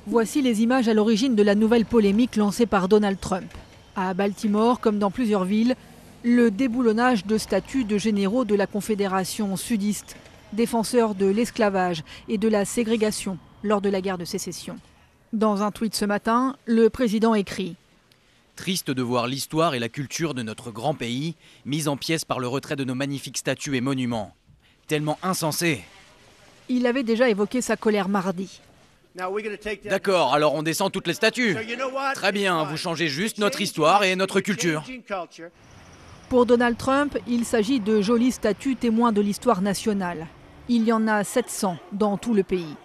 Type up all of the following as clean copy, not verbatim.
Voici les images à l'origine de la nouvelle polémique lancée par Donald Trump. À Baltimore, comme dans plusieurs villes, le déboulonnage de statues de généraux de la Confédération sudiste, défenseurs de l'esclavage et de la ségrégation lors de la guerre de sécession. Dans un tweet ce matin, le président écrit « Triste de voir l'histoire et la culture de notre grand pays mises en pièces par le retrait de nos magnifiques statues et monuments. Tellement insensé !» Il avait déjà évoqué sa colère mardi. D'accord, alors on descend toutes les statues. Très bien, vous changez juste notre histoire et notre culture. Pour Donald Trump, il s'agit de jolies statues témoins de l'histoire nationale. Il y en a 700 dans tout le pays.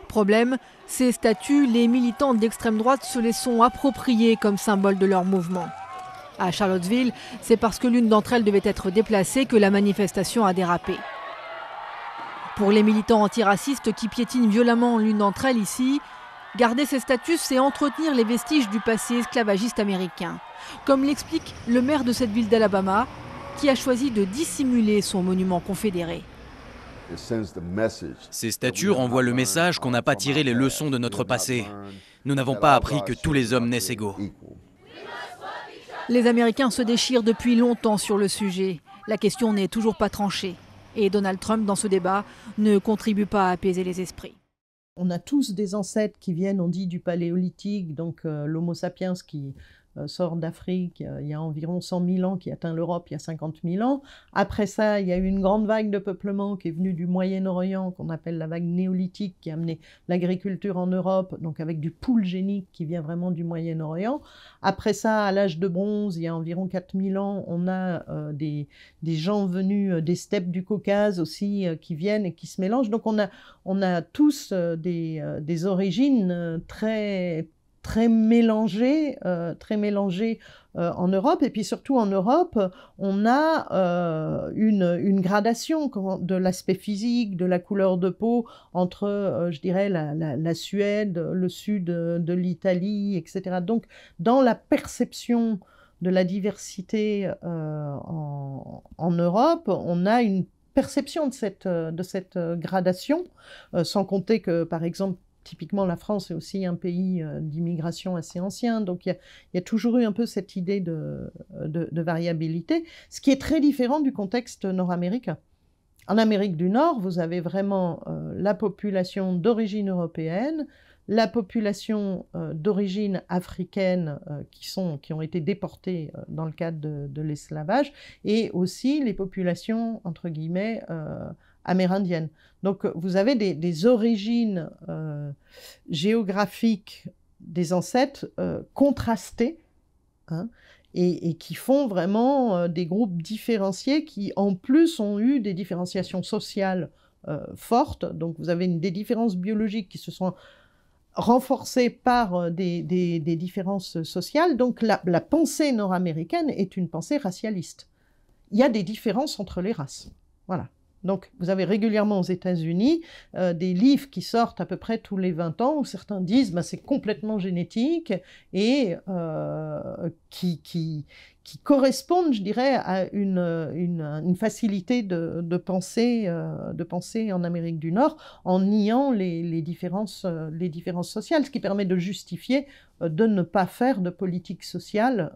Problème, ces statues, les militants d'extrême droite se les sont appropriées comme symbole de leur mouvement. À Charlottesville, c'est parce que l'une d'entre elles devait être déplacée que la manifestation a dérapé. Pour les militants antiracistes qui piétinent violemment l'une d'entre elles ici, garder ces statues, c'est entretenir les vestiges du passé esclavagiste américain. Comme l'explique le maire de cette ville d'Alabama, qui a choisi de dissimuler son monument confédéré. Ces statues renvoient le message qu'on n'a pas tiré les leçons de notre passé. Nous n'avons pas appris que tous les hommes naissent égaux. Les Américains se déchirent depuis longtemps sur le sujet. La question n'est toujours pas tranchée. Et Donald Trump, dans ce débat, ne contribue pas à apaiser les esprits. On a tous des ancêtres qui viennent, on dit, du paléolithique, donc l'Homo sapiens qui sort d'Afrique il y a environ 100 000 ans, qui atteint l'Europe il y a 50 000 ans. Après ça, il y a eu une grande vague de peuplement qui est venue du Moyen-Orient, qu'on appelle la vague néolithique, qui a amené l'agriculture en Europe, donc avec du poule génique qui vient vraiment du Moyen-Orient. Après ça, à l'âge de bronze, il y a environ 4000 ans, on a des gens venus des steppes du Caucase aussi, qui viennent et qui se mélangent. Donc on a tous des origines très mélangées en Europe. Et puis surtout en Europe, on a une gradation de l'aspect physique, de la couleur de peau entre, je dirais, la Suède, le sud de l'Italie, etc. Donc, dans la perception de la diversité en Europe, on a une perception de cette gradation, sans compter que, par exemple, typiquement, la France est aussi un pays d'immigration assez ancien, donc il y a toujours eu un peu cette idée de variabilité, ce qui est très différent du contexte nord-américain. En Amérique du Nord, vous avez vraiment la population d'origine européenne, la population d'origine africaine qui ont été déportées dans le cadre de l'esclavage, et aussi les populations, entre guillemets, amérindiennes. Donc vous avez des origines géographiques des ancêtres contrastées, hein, et qui font vraiment des groupes différenciés qui en plus ont eu des différenciations sociales fortes. Donc vous avez des différences biologiques qui se sont renforcées par des différences sociales. Donc la pensée nord-américaine est une pensée racialiste. Il y a des différences entre les races. Voilà. Donc, vous avez régulièrement aux États-Unis des livres qui sortent à peu près tous les 20 ans, où certains disent bah, c'est complètement génétique et qui correspondent, je dirais, à une facilité de penser en Amérique du Nord, en niant les différences sociales, ce qui permet de justifier de ne pas faire de politique sociale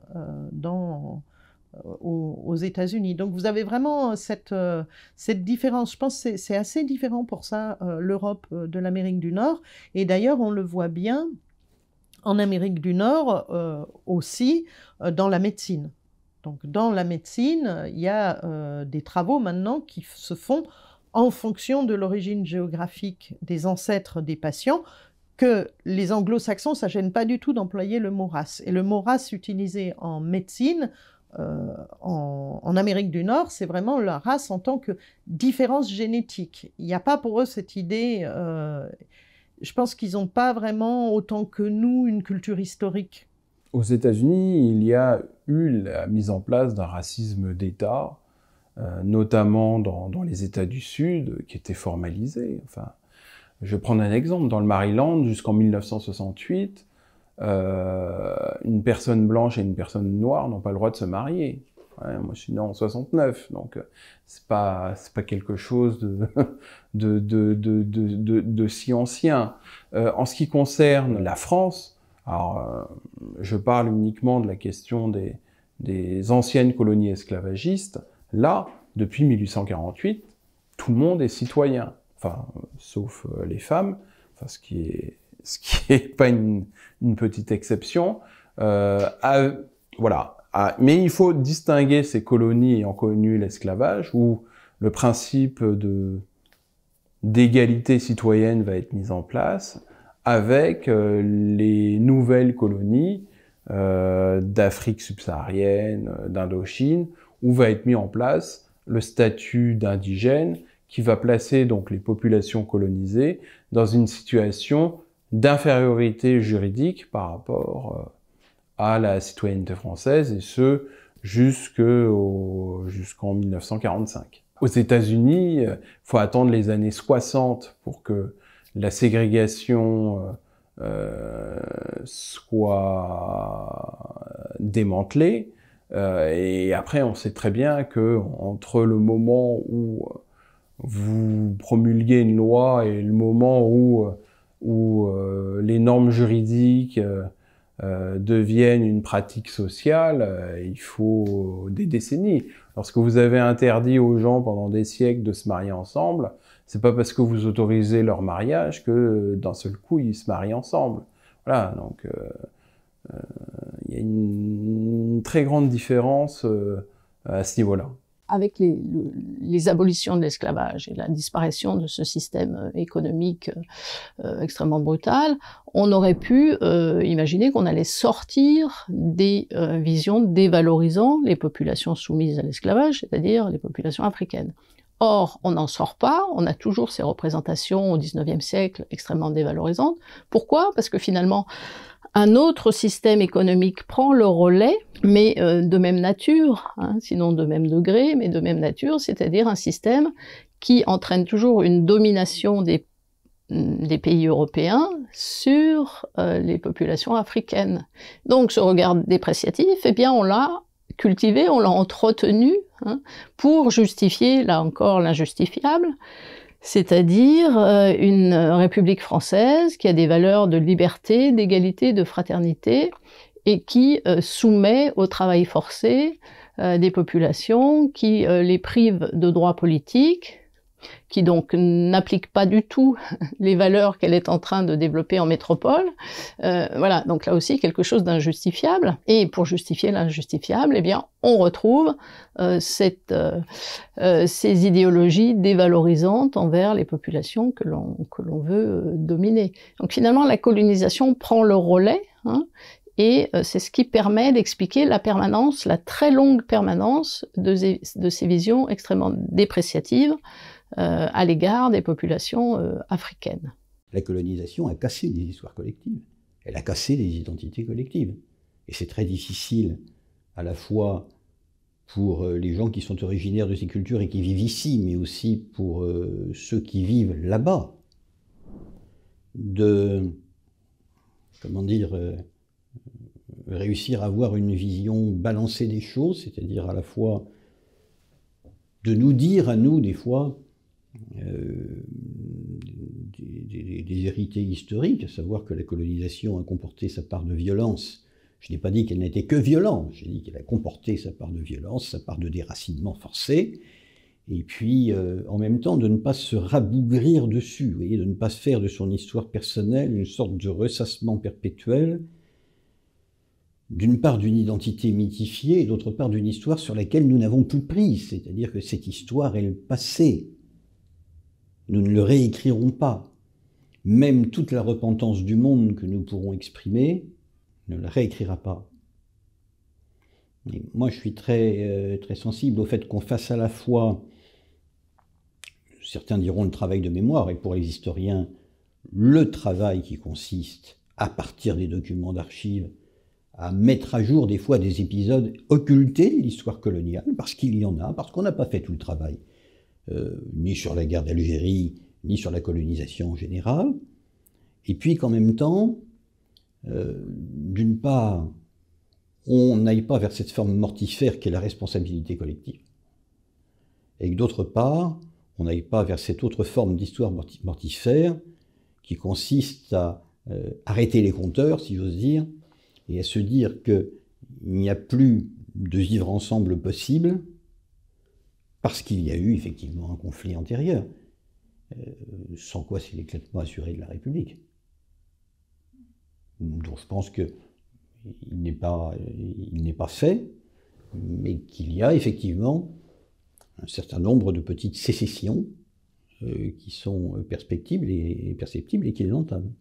aux États-Unis. Donc vous avez vraiment cette différence. Je pense que c'est assez différent pour ça, l'Europe de l'Amérique du Nord. Et d'ailleurs, on le voit bien en Amérique du Nord aussi dans la médecine. Donc dans la médecine, il y a des travaux maintenant qui se font en fonction de l'origine géographique des ancêtres des patients, que les anglo-saxons, ça ne gêne pas du tout d'employer le mot race. Et le mot race utilisé en médecine, en Amérique du Nord, c'est vraiment la race en tant que différence génétique. Il n'y a pas pour eux cette idée, je pense qu'ils n'ont pas vraiment, autant que nous, une culture historique. Aux États-Unis, il y a eu la mise en place d'un racisme d'État, notamment dans les États du Sud, qui était formalisé. Enfin, je vais prendre un exemple. Dans le Maryland, jusqu'en 1968, une personne blanche et une personne noire n'ont pas le droit de se marier. Ouais, moi, je suis né en 69, donc c'est pas quelque chose de si ancien. En ce qui concerne la France, alors je parle uniquement de la question des anciennes colonies esclavagistes. Là, depuis 1848, tout le monde est citoyen, enfin, sauf les femmes, enfin, ce qui est pas une petite exception. Voilà. Mais il faut distinguer ces colonies ayant connu l'esclavage, où le principe d'égalité citoyenne va être mis en place, avec les nouvelles colonies d'Afrique subsaharienne, d'Indochine, où va être mis en place le statut d'indigène, qui va placer donc les populations colonisées dans une situation d'infériorité juridique par rapport à la citoyenneté française, et ce jusqu'en 1945. Aux États-Unis, il faut attendre les années 60 pour que la ségrégation soit démantelée, et après on sait très bien que entre le moment où vous promulguez une loi et le moment où les normes juridiques deviennent une pratique sociale, il faut des décennies. Lorsque vous avez interdit aux gens pendant des siècles de se marier ensemble, c'est pas parce que vous autorisez leur mariage que d'un seul coup ils se marient ensemble. Voilà, donc il y a une très grande différence à ce niveau-là. Avec les abolitions de l'esclavage et la disparition de ce système économique extrêmement brutal, on aurait pu imaginer qu'on allait sortir des visions dévalorisant les populations soumises à l'esclavage, c'est-à-dire les populations africaines. Or, on n'en sort pas, on a toujours ces représentations au XIXe siècle extrêmement dévalorisantes. Pourquoi? Parce que finalement, un autre système économique prend le relais, mais de même nature, hein, sinon de même degré, mais de même nature, c'est-à-dire un système qui entraîne toujours une domination des pays européens sur les populations africaines. Donc ce regard dépréciatif, eh bien on l'a cultivé, on l'a entretenu, hein, pour justifier, là encore, l'injustifiable, c'est-à-dire une République française qui a des valeurs de liberté, d'égalité, de fraternité, et qui soumet au travail forcé des populations, qui les prive de droits politiques, qui donc n'applique pas du tout les valeurs qu'elle est en train de développer en métropole. Voilà, donc là aussi quelque chose d'injustifiable. Et pour justifier l'injustifiable, eh bien, on retrouve ces idéologies dévalorisantes envers les populations que l'on veut dominer. Donc finalement, la colonisation prend le relais, hein, et c'est ce qui permet d'expliquer la permanence, la très longue permanence de ces visions extrêmement dépréciatives à l'égard des populations africaines. La colonisation a cassé des histoires collectives, elle a cassé des identités collectives. Et c'est très difficile, à la fois pour les gens qui sont originaires de ces cultures et qui vivent ici, mais aussi pour ceux qui vivent là-bas, de, comment dire, réussir à avoir une vision balancée des choses, c'est-à-dire à la fois de nous dire à nous, des fois, des hérités historiques, à savoir que la colonisation a comporté sa part de violence. Je n'ai pas dit qu'elle n'était que violente, j'ai dit qu'elle a comporté sa part de violence, sa part de déracinement forcé, et puis en même temps de ne pas se rabougrir dessus, vous voyez, de ne pas se faire de son histoire personnelle une sorte de ressassement perpétuel, d'une part d'une identité mythifiée, et d'autre part d'une histoire sur laquelle nous n'avons plus prise, c'est-à-dire que cette histoire est le passé. Nous ne le réécrirons pas. Même toute la repentance du monde que nous pourrons exprimer ne la réécrira pas. Et moi, je suis très sensible au fait qu'on fasse à la fois, certains diront le travail de mémoire, et pour les historiens, le travail qui consiste, à partir des documents d'archives, à mettre à jour des fois des épisodes occultés de l'histoire coloniale, parce qu'il y en a, parce qu'on n'a pas fait tout le travail. Ni sur la guerre d'Algérie, ni sur la colonisation en général, et puis qu'en même temps, d'une part, on n'aille pas vers cette forme mortifère qu'est la responsabilité collective. Et que d'autre part, on n'aille pas vers cette autre forme d'histoire mortifère qui consiste à arrêter les compteurs, si j'ose dire, et à se dire qu'il n'y a plus de vivre ensemble possible parce qu'il y a eu effectivement un conflit antérieur, sans quoi c'est l'éclatement assuré de la République. Donc je pense qu'il n'est pas fait, mais qu'il y a effectivement un certain nombre de petites sécessions qui sont perceptibles et qui les entament.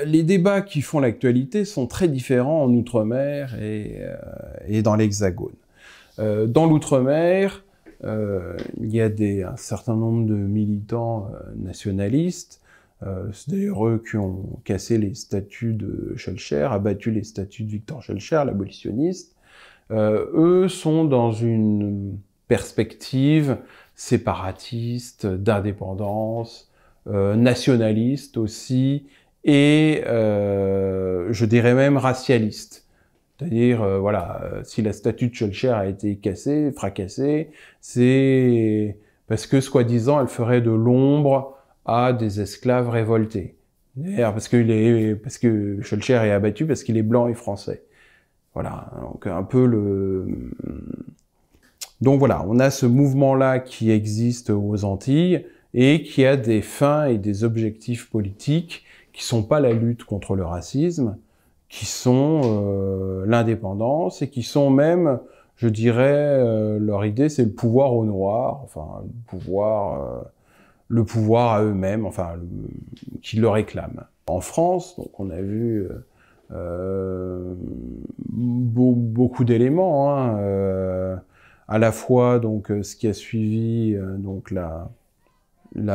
Les débats qui font l'actualité sont très différents en Outre-mer et dans l'Hexagone. Dans l'Outre-mer, il y a un certain nombre de militants nationalistes, c'est d'ailleurs eux qui ont cassé les statuts de Schœlcher, abattu les statuts de Victor Schœlcher, l'abolitionniste. Eux sont dans une perspective séparatiste, d'indépendance, nationaliste aussi, et je dirais même racialiste. C'est-à-dire, voilà, si la statue de Schœlcher a été fracassée, c'est parce que, soi-disant, elle ferait de l'ombre à des esclaves révoltés. D'ailleurs, parce que Schœlcher est abattu parce qu'il est blanc et français. Voilà, donc un peu Donc voilà, on a ce mouvement-là qui existe aux Antilles et qui a des fins et des objectifs politiques qui sont pas la lutte contre le racisme, qui sont l'indépendance et qui sont même, je dirais, leur idée c'est le pouvoir aux Noirs, enfin le pouvoir à eux-mêmes, enfin qui le réclament. En France, donc on a vu beaucoup d'éléments, hein, à la fois donc ce qui a suivi donc la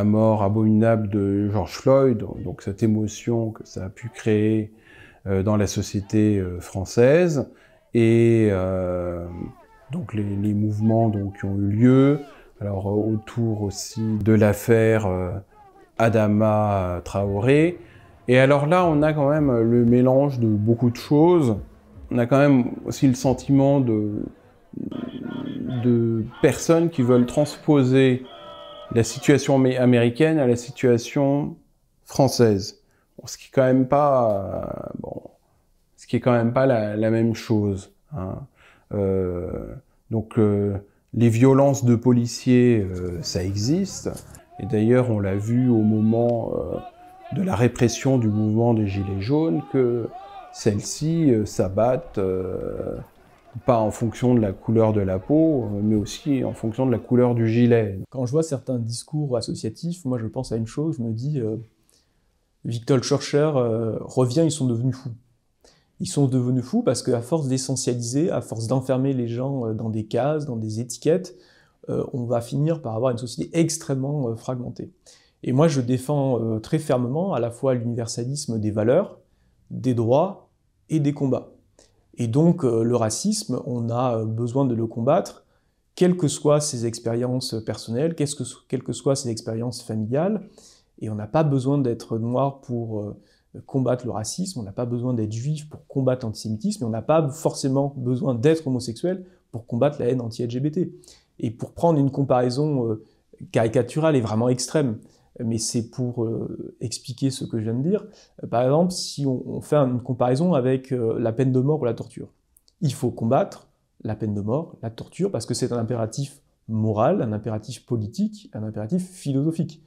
mort abominable de George Floyd, donc cette émotion que ça a pu créer dans la société française, et donc les mouvements donc qui ont eu lieu, alors autour aussi de l'affaire Adama Traoré. Et alors là, on a quand même le mélange de beaucoup de choses. On a quand même aussi le sentiment de personnes qui veulent transposer la situation américaine à la situation française. Bon, ce qui est quand même pas la même chose, hein. Donc les violences de policiers, ça existe. Et d'ailleurs, on l'a vu au moment de la répression du mouvement des Gilets jaunes, que celles-ci s'abattent pas en fonction de la couleur de la peau, mais aussi en fonction de la couleur du gilet. Quand je vois certains discours associatifs, moi je pense à une chose, je me dis, Victor Schœlcher revient, ils sont devenus fous. Ils sont devenus fous parce qu'à force d'essentialiser, à force d'enfermer les gens dans des cases, dans des étiquettes, on va finir par avoir une société extrêmement fragmentée. Et moi je défends très fermement à la fois l'universalisme des valeurs, des droits et des combats. Et donc le racisme, on a besoin de le combattre, quelles que soient ses expériences personnelles, quelles que soient ses expériences familiales, et on n'a pas besoin d'être noir pour combattre le racisme, on n'a pas besoin d'être juif pour combattre l'antisémitisme, et on n'a pas forcément besoin d'être homosexuel pour combattre la haine anti-LGBT. Et pour prendre une comparaison caricaturale et vraiment extrême, mais c'est pour expliquer ce que je viens de dire. Par exemple, si on fait une comparaison avec la peine de mort ou la torture. Il faut combattre la peine de mort, la torture, parce que c'est un impératif moral, un impératif politique, un impératif philosophique.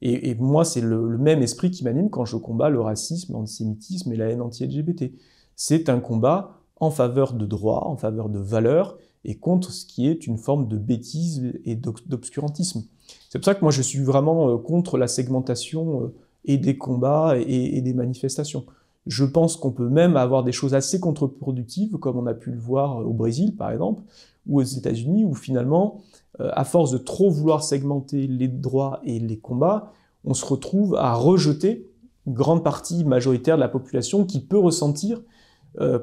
Et moi, c'est le même esprit qui m'anime quand je combats le racisme, l'antisémitisme et la haine anti-LGBT. C'est un combat en faveur de droits, en faveur de valeurs, et contre ce qui est une forme de bêtise et d'obscurantisme. C'est pour ça que moi je suis vraiment contre la segmentation et des combats et des manifestations. Je pense qu'on peut même avoir des choses assez contre-productives, comme on a pu le voir au Brésil par exemple, ou aux États-Unis, où finalement, à force de trop vouloir segmenter les droits et les combats, on se retrouve à rejeter une grande partie majoritaire de la population qui peut ressentir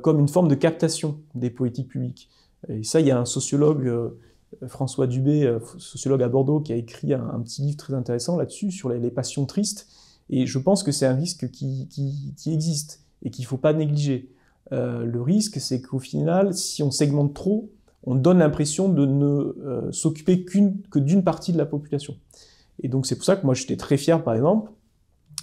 comme une forme de captation des politiques publiques. Et ça, il y a un sociologue, François Dubé, sociologue à Bordeaux, qui a écrit un petit livre très intéressant là-dessus, sur les passions tristes, et je pense que c'est un risque qui existe, et qu'il ne faut pas négliger. le risque, c'est qu'au final, si on segmente trop, on donne l'impression de ne s'occuper que d'une partie de la population. Et donc c'est pour ça que moi j'étais très fier, par exemple,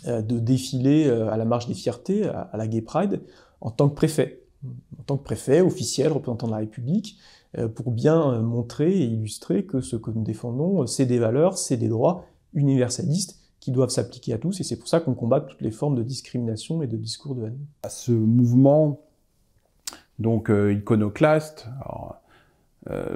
de défiler à la Marche des Fiertés, à la Gay Pride, en tant que préfet officiel, représentant de la République, pour bien montrer et illustrer que ce que nous défendons, c'est des valeurs, c'est des droits universalistes qui doivent s'appliquer à tous, et c'est pour ça qu'on combat toutes les formes de discrimination et de discours de haine. Ce mouvement donc iconoclaste,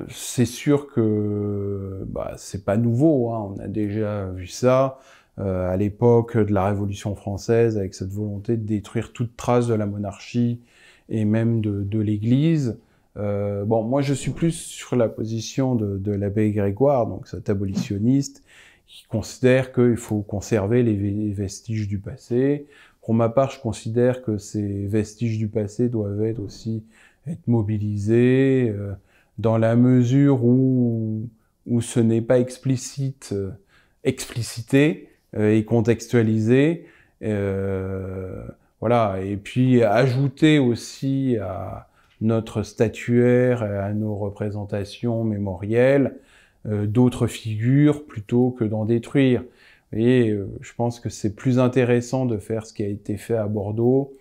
c'est sûr que c'est pas nouveau, hein, on a déjà vu ça à l'époque de la Révolution française, avec cette volonté de détruire toute trace de la monarchie et même de l'Église. Bon, moi je suis plus sur la position de l'abbé Grégoire, donc cet abolitionniste, qui considère qu'il faut conserver les vestiges du passé. Pour ma part, je considère que ces vestiges du passé doivent être mobilisés dans la mesure où ce n'est pas explicité et contextualisé. Voilà. Et puis ajouter aussi à notre statuaire et à nos représentations mémorielles d'autres figures plutôt que d'en détruire. Et je pense que c'est plus intéressant de faire ce qui a été fait à Bordeaux,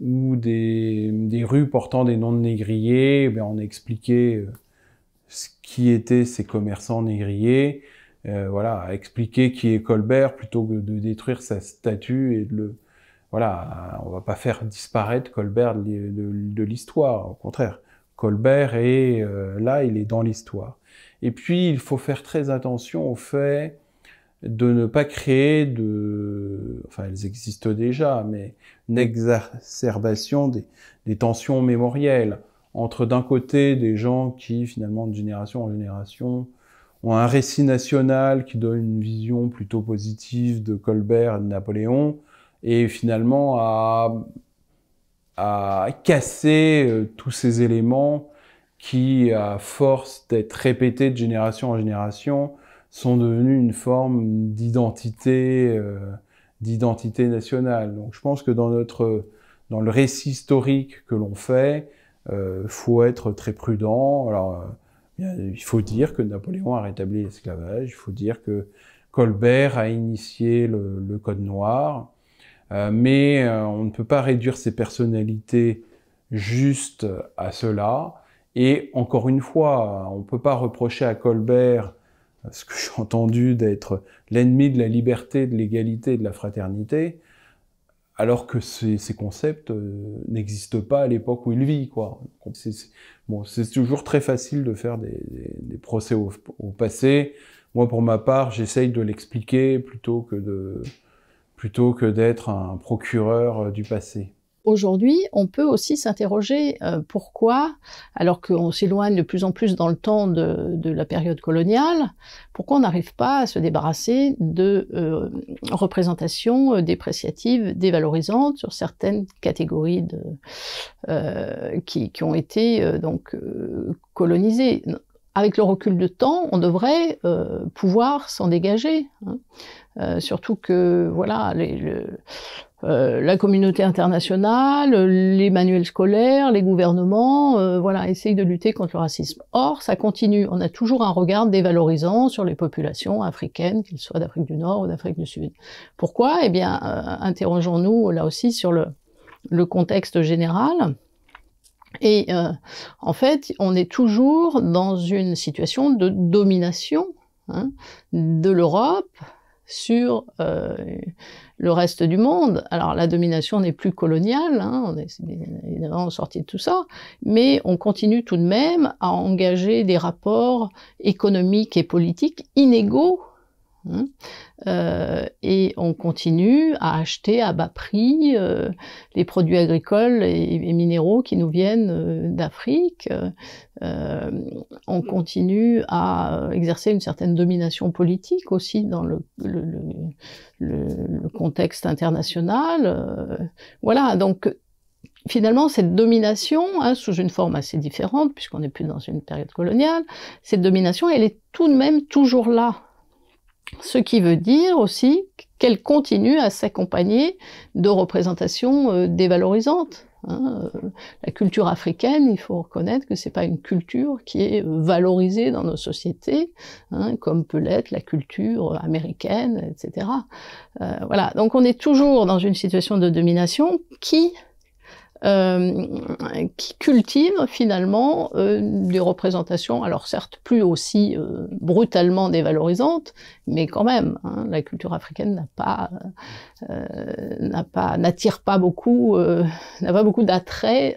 où des rues portant des noms de négriers, on expliquait ce qui étaient ces commerçants négriers, voilà, expliquer qui est Colbert plutôt que de détruire sa statue et de le... Voilà, on va pas faire disparaître Colbert de l'histoire, au contraire. Colbert est là, il est dans l'histoire. Et puis, il faut faire très attention au fait de ne pas créer enfin, elles existent déjà, mais une exacerbation des tensions mémorielles entre d'un côté des gens qui, finalement, de génération en génération, ont un récit national qui donne une vision plutôt positive de Colbert et de Napoléon, et finalement à casser tous ces éléments qui, à force d'être répétés de génération en génération, sont devenus une forme d'identité nationale. Donc je pense que dans le récit historique que l'on fait, faut être très prudent. Alors, il faut dire que Napoléon a rétabli l'esclavage, il faut dire que Colbert a initié le Code noir, mais on ne peut pas réduire ses personnalités juste à cela. Et encore une fois, on ne peut pas reprocher à Colbert ce que j'ai entendu d'être l'ennemi de la liberté, de l'égalité et de la fraternité, alors que ces concepts n'existent pas à l'époque où il vit, quoi. C'est toujours très facile de faire des procès au passé. Moi, pour ma part, j'essaye de l'expliquer plutôt que d'être un procureur du passé. Aujourd'hui, on peut aussi s'interroger pourquoi, alors qu'on s'éloigne de plus en plus dans le temps de la période coloniale, pourquoi on n'arrive pas à se débarrasser de représentations dépréciatives, dévalorisantes sur certaines catégories qui ont été colonisées. Avec le recul de temps, on devrait pouvoir s'en dégager, hein. Surtout que voilà, la communauté internationale, les manuels scolaires, les gouvernements, voilà, essayent de lutter contre le racisme. Or, ça continue. On a toujours un regard dévalorisant sur les populations africaines, qu'elles soient d'Afrique du Nord ou d'Afrique du Sud. Pourquoi? Eh bien, interrogeons-nous là aussi sur le contexte général. Et en fait, on est toujours dans une situation de domination, hein, de l'Europe sur le reste du monde. Alors la domination n'est plus coloniale, hein, on est évidemment sorti de tout ça, mais on continue tout de même à engager des rapports économiques et politiques inégaux, hein, et on continue à acheter à bas prix les produits agricoles et minéraux qui nous viennent d'Afrique. On continue à exercer une certaine domination politique aussi dans le contexte international. Voilà, donc finalement cette domination, hein, sous une forme assez différente, puisqu'on n'est plus dans une période coloniale, cette domination, elle est tout de même toujours là. Ce qui veut dire aussi qu'elle continue à s'accompagner de représentations dévalorisantes. La culture africaine, il faut reconnaître que c'est pas une culture qui est valorisée dans nos sociétés, comme peut l'être la culture américaine, etc. Voilà. Donc on est toujours dans une situation de domination qui cultive finalement des représentations, alors certes plus aussi brutalement dévalorisantes, mais quand même, la culture africaine n'attire pas beaucoup, n'a pas beaucoup d'attrait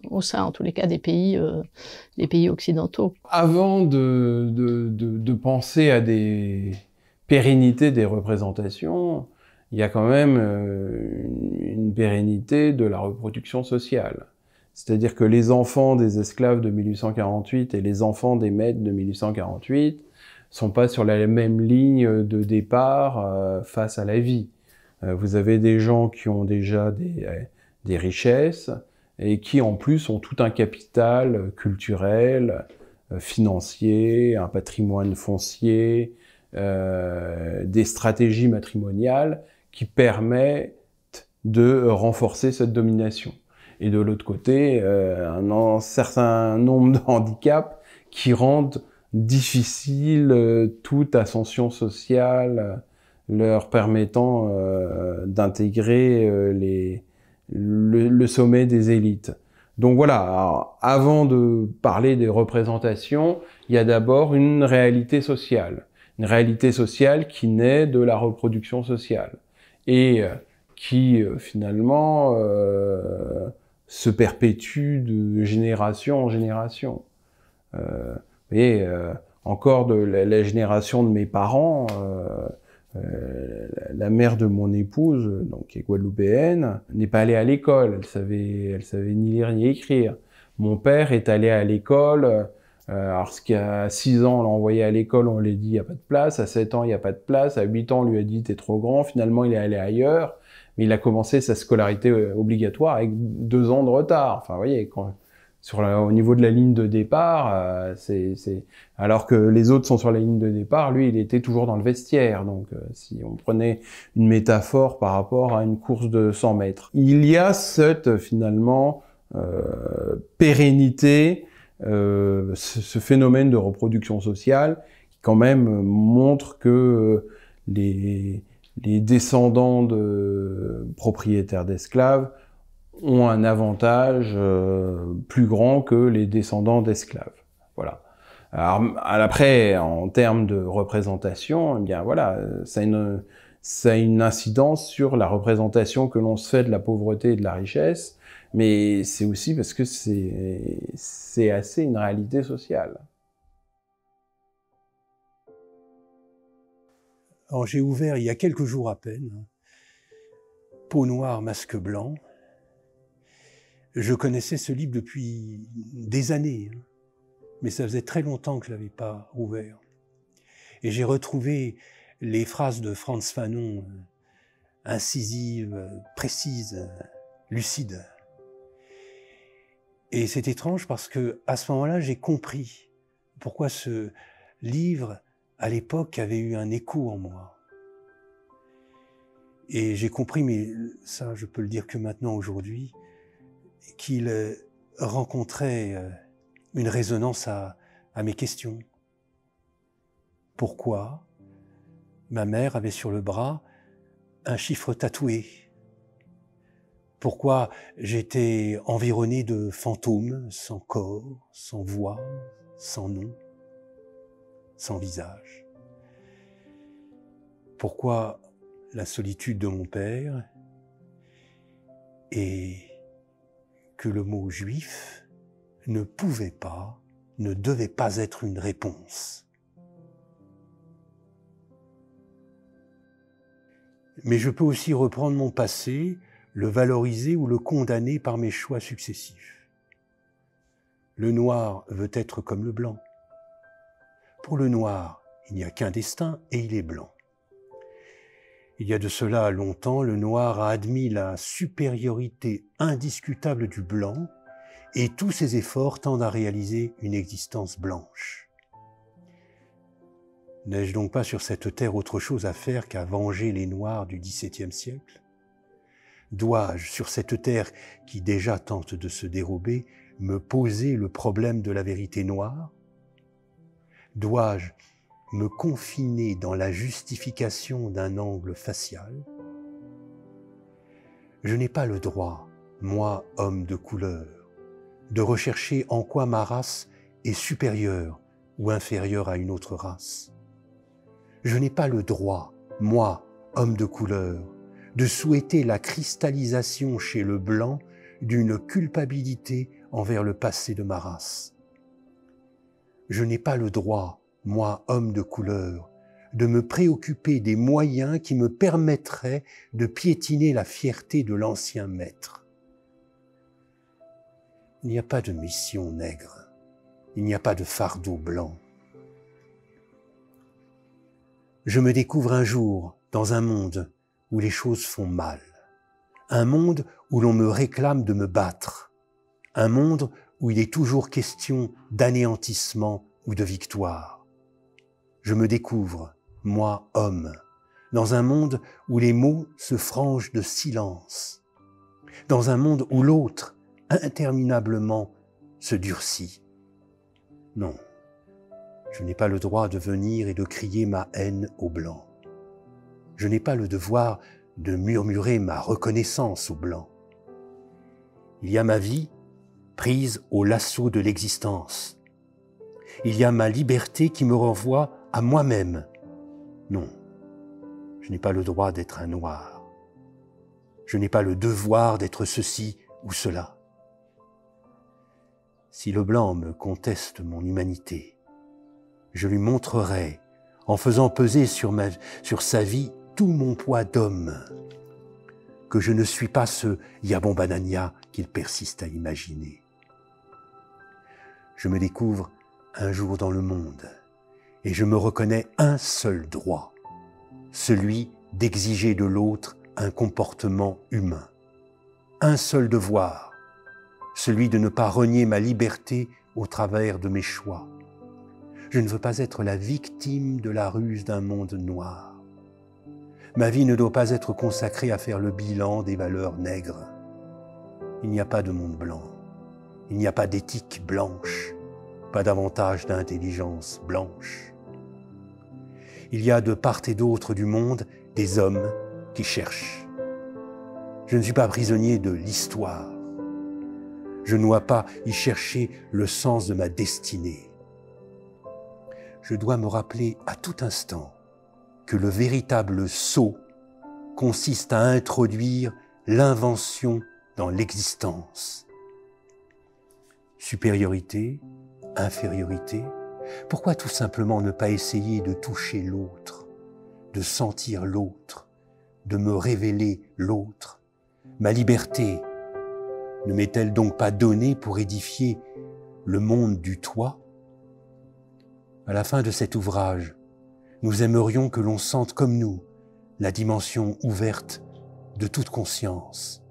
au sein, en tous les cas, des pays occidentaux. Avant de penser à des pérennités des représentations, il y a quand même une pérennité de la reproduction sociale. C'est-à-dire que les enfants des esclaves de 1848 et les enfants des maîtres de 1848 sont pas sur la même ligne de départ face à la vie. Vous avez des gens qui ont déjà des richesses et qui en plus ont tout un capital culturel, financier, un patrimoine foncier, des stratégies matrimoniales qui permettent de renforcer cette domination. Et de l'autre côté, un certain nombre de handicaps qui rendent difficile toute ascension sociale leur permettant d'intégrer le sommet des élites. Donc voilà, alors, avant de parler des représentations, il y a d'abord une réalité sociale. Une réalité sociale qui naît de la reproduction sociale et qui finalement se perpétue de génération en génération. Vous voyez, encore de la génération de mes parents, la mère de mon épouse, donc qui est guadeloupéenne, n'est pas allée à l'école. Elle savait ni lire ni écrire. Mon père est allé à l'école. Alors, ce qui a 6 ans, on l'a envoyé à l'école, on lui a dit, il n'y a pas de place. À 7 ans, il n'y a pas de place. À 8 ans, on lui a dit, t'es trop grand. Finalement, il est allé ailleurs. Mais il a commencé sa scolarité obligatoire avec 2 ans de retard. Enfin, vous voyez, au niveau de la ligne de départ, alors que les autres sont sur la ligne de départ, lui, il était toujours dans le vestiaire. Donc, si on prenait une métaphore par rapport à une course de 100 mètres. Il y a cette, finalement, pérennité, ce phénomène de reproduction sociale qui quand même montre que les descendants de propriétaires d'esclaves ont un avantage plus grand que les descendants d'esclaves. Voilà. Alors, après, en termes de représentation, eh bien voilà, ça a une incidence sur la représentation que l'on se fait de la pauvreté et de la richesse, mais c'est aussi parce que c'est assez une réalité sociale. Alors, j'ai ouvert il y a quelques jours à peine, Peau noire, masque blanc. Je connaissais ce livre depuis des années, mais ça faisait très longtemps que je ne l'avais pas ouvert. Et j'ai retrouvé les phrases de Frantz Fanon, incisives, précises, lucides. Et c'est étrange parce que à ce moment-là, j'ai compris pourquoi ce livre, à l'époque, avait eu un écho en moi. Et j'ai compris, mais ça, je peux le dire que maintenant, aujourd'hui, qu'il rencontrait une résonance à mes questions. Pourquoi ma mère avait sur le bras un chiffre tatoué? Pourquoi j'étais environné de fantômes sans corps, sans voix, sans nom, sans visage? Pourquoi la solitude de mon père et que le mot juif ne pouvait pas, ne devait pas être une réponse. Mais je peux aussi reprendre mon passé, le valoriser ou le condamner par mes choix successifs. Le noir veut être comme le blanc. Pour le noir, il n'y a qu'un destin et il est blanc. Il y a de cela longtemps, le noir a admis la supériorité indiscutable du blanc et tous ses efforts tendent à réaliser une existence blanche. N'ai-je donc pas sur cette terre autre chose à faire qu'à venger les noirs du XVIIe siècle? Dois-je, sur cette terre qui déjà tente de se dérober, me poser le problème de la vérité noire? Dois-je me confiner dans la justification d'un angle facial? Je n'ai pas le droit, moi, homme de couleur, de rechercher en quoi ma race est supérieure ou inférieure à une autre race. Je n'ai pas le droit, moi, homme de couleur, de souhaiter la cristallisation chez le blanc d'une culpabilité envers le passé de ma race. Je n'ai pas le droit, moi, homme de couleur, de me préoccuper des moyens qui me permettraient de piétiner la fierté de l'ancien maître. Il n'y a pas de mission nègre, il n'y a pas de fardeau blanc. Je me découvre un jour dans un monde où les choses font mal, un monde où l'on me réclame de me battre, un monde où il est toujours question d'anéantissement ou de victoire. Je me découvre, moi, homme, dans un monde où les mots se frangent de silence, dans un monde où l'autre, interminablement, se durcit. Non, je n'ai pas le droit de venir et de crier ma haine aux Blancs. Je n'ai pas le devoir de murmurer ma reconnaissance aux Blancs. Il y a ma vie prise au lasso de l'existence. Il y a ma liberté qui me renvoie à moi-même. Non, je n'ai pas le droit d'être un noir. Je n'ai pas le devoir d'être ceci ou cela. Si le blanc me conteste mon humanité, je lui montrerai, en faisant peser sur sa vie tout mon poids d'homme, que je ne suis pas ce Yabon-Banania qu'il persiste à imaginer. Je me découvre un jour dans le monde, et je me reconnais un seul droit, celui d'exiger de l'autre un comportement humain. Un seul devoir, celui de ne pas renier ma liberté au travers de mes choix. Je ne veux pas être la victime de la ruse d'un monde noir. Ma vie ne doit pas être consacrée à faire le bilan des valeurs nègres. Il n'y a pas de monde blanc, il n'y a pas d'éthique blanche, pas davantage d'intelligence blanche. Il y a de part et d'autre du monde des hommes qui cherchent. Je ne suis pas prisonnier de l'histoire. Je ne dois pas y chercher le sens de ma destinée. Je dois me rappeler à tout instant que le véritable saut consiste à introduire l'invention dans l'existence. Supériorité, infériorité, pourquoi tout simplement ne pas essayer de toucher l'autre, de sentir l'autre, de me révéler l'autre? Ma liberté ne m'est-elle donc pas donnée pour édifier le monde du toit? À la fin de cet ouvrage, nous aimerions que l'on sente comme nous la dimension ouverte de toute conscience.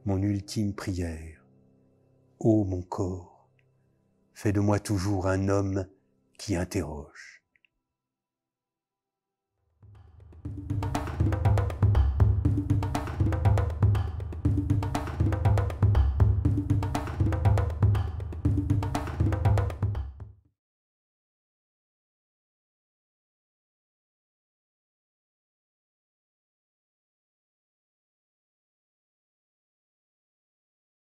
Mon ultime prière, ô mon corps, fais de moi toujours un homme qui interroge.